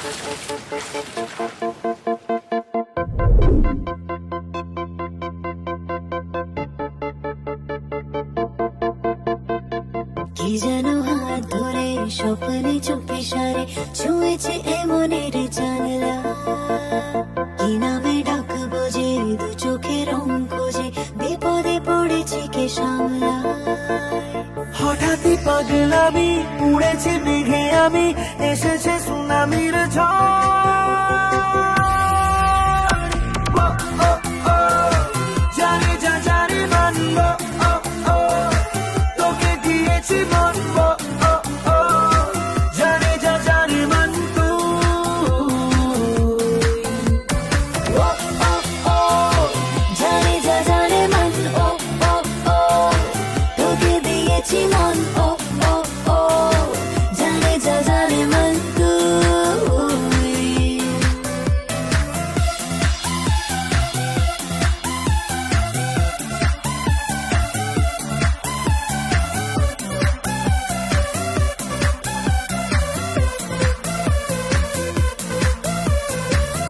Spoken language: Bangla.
কি যেন হাত ধরে স্বপ্নে চুপি সারে ছুঁয়েছে এমনের জানলা, কি নামে ডাকবো যে দু চোখে রং খোঁজে বিপদে পড়েছে কে সামলা। হঠাৎই পাগলামি উড়েছে মেঘে আমি, এসেছে সুনামির ঝড়।